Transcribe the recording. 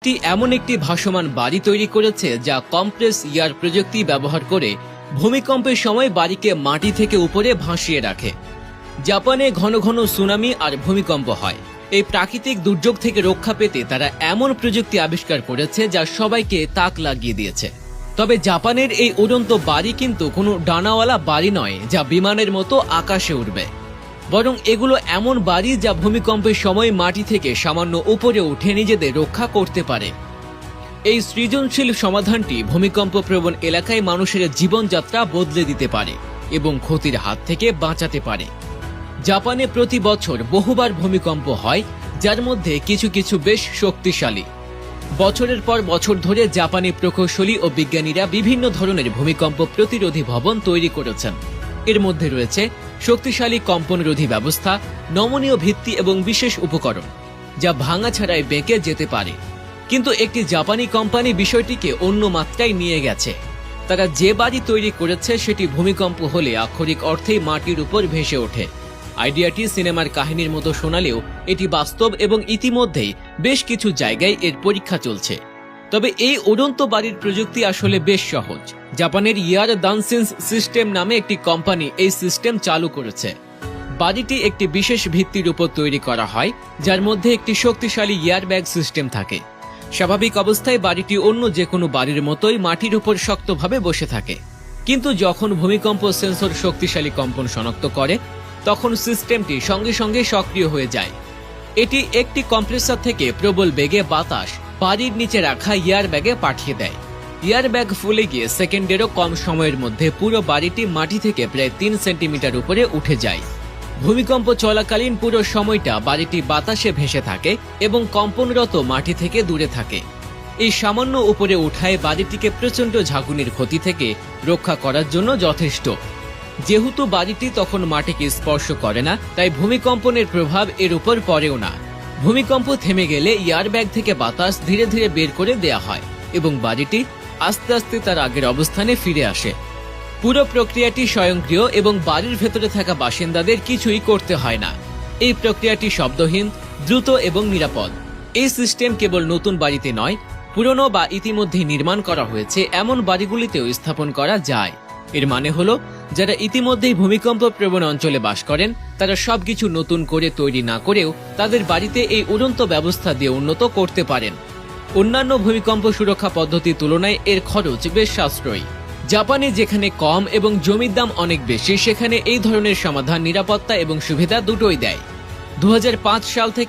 এটি এমন একটি ভাসমান বাড়ি তৈরি করেছে যা কম্প্রেস এয়ার প্রযুক্তি ব্যবহার করে ভূমিকম্পের সময় বাড়িকে মাটি থেকে উপরে ভাসিয়ে রাখে। জাপানে ঘন ঘন সুনামি আর ভূমিকম্প হয়। এই প্রাকৃতিক দুর্যোগ থেকে রক্ষা পেতে তারা এমন প্রযুক্তি আবিষ্কার করেছে যা সবাইকে তাক লাগিয়ে দিয়েছে। তবে জাপানের এই উড়ন্ত বাড়ি কিন্তু কোনো ডানাওয়ালা বাড়ি নয় যা বিমানের মতো আকাশে উড়বে, বরং এগুলো এমন বাড়ি যা ভূমিকম্পের সময় মাটি থেকে সামান্য উপরে উঠে নিজেদের রক্ষা করতে পারে। এই সৃজনশীল সমাধানটি ভূমিকম্প প্রবণ এলাকায় মানুষের জীবনযাত্রা বদলে দিতে পারে এবং ক্ষতির হাত থেকে বাঁচাতে পারে। জাপানে প্রতি বছর বহুবার ভূমিকম্প হয়, যার মধ্যে কিছু কিছু বেশ শক্তিশালী। বছরের পর বছর ধরে জাপানি প্রকৌশলী ও বিজ্ঞানীরা বিভিন্ন ধরনের ভূমিকম্প প্রতিরোধী ভবন তৈরি করেছেন। এর মধ্যে রয়েছে শক্তিশালী কম্পনরোধী ব্যবস্থা, নমনীয় ভিত্তি এবং বিশেষ উপকরণ যা ভাঙা ছাড়াই বেঁকে যেতে পারে। কিন্তু একটি জাপানি কোম্পানি বিষয়টিকে অন্য মাত্রায় নিয়ে গেছে। তারা যে বাড়ি তৈরি করেছে সেটি ভূমিকম্প হলে আক্ষরিক অর্থেই মাটির উপর ভেসে ওঠে। আইডিয়াটি সিনেমার কাহিনীর মতো শোনালেও এটি বাস্তব এবং ইতিমধ্যেই বেশ কিছু জায়গায় এর পরীক্ষা চলছে। তবে এই উড়ন্ত বাড়ির প্রযুক্তি আসলে বেশ সহজ। জাপানের ইয়ার দানসেন্স সিস্টেম নামে একটি কোম্পানি এই সিস্টেম চালু করেছে। বাড়িটি একটি বিশেষ ভিত্তির উপর তৈরি করা হয়, যার মধ্যে একটি শক্তিশালী এয়ারব্যাগ সিস্টেম থাকে। স্বাভাবিক অবস্থায় বাড়িটি অন্য যে কোনো বাড়ির মতোই মাটির উপর শক্তভাবে বসে থাকে, কিন্তু যখন ভূমিকম্প সেন্সর শক্তিশালী কম্পন শনাক্ত করে তখন সিস্টেমটি সঙ্গে সঙ্গে সক্রিয় হয়ে যায়। এটি একটি কম্প্রেসর থেকে প্রবল বেগে বাতাস বাড়ির নিচে রাখা এয়ারব্যাগে পাঠিয়ে দেয়। এয়ারব্যাগ ফুলে গিয়ে সেকেন্ডেরও কম সময়ের মধ্যে পুরো বাড়িটি মাটি থেকে প্রায় 3 সেন্টিমিটার উপরে উঠে যায়। ভূমিকম্প চলাকালীন পুরো সময়টা বাড়িটি বাতাসে ভেসে থাকে এবং কম্পনরত মাটি থেকে দূরে থাকে। এই সামান্য উপরে উঠায় বাড়িটিকে প্রচণ্ড ঝাঁকুনির ক্ষতি থেকে রক্ষা করার জন্য যথেষ্ট। যেহেতু বাড়িটি তখন মাটিকে স্পর্শ করে না, তাই ভূমিকম্পনের প্রভাব এর উপর পড়েও না। ভূমিকম্প থেমে গেলে এয়ারব্যাগ থেকে বাতাস ধীরে ধীরে বের করে দেয়া হয় এবং বাড়িটি আস্তে আস্তে তার আগের অবস্থানে ফিরে আসে। পুরো প্রক্রিয়াটি স্বয়ংক্রিয় এবং বাড়ির ভেতরে থাকা বাসিন্দাদের কিছুই করতে হয় না। এই প্রক্রিয়াটি শব্দহীন, দ্রুত এবং নিরাপদ। এই সিস্টেম কেবল নতুন বাড়িতে নয়, পুরনো বা ইতিমধ্যে নির্মাণ করা হয়েছে এমন বাড়িগুলিতেও স্থাপন করা যায়। এর মানে হলো, যারা ইতিমধ্যেই ভূমিকম্প প্রবণ অঞ্চলে বাস করেন তারা সবকিছু নতুন করে তৈরি না করেও তাদের বাড়িতে এই উড়ন্ত ব্যবস্থা দিয়ে উন্নত করতে পারেন। অন্যান্য ভূমিকম্প সুরক্ষা পদ্ধতির তুলনায় এর খরচ বেশ সাশ্রয়ী। জাপানে যেখানে কম এবং জমির দাম অনেক বেশি, সেখানে এই ধরনের সমাধান নিরাপত্তা এবং সুবিধা দুটোই দেয়। 2005 সাল থেকে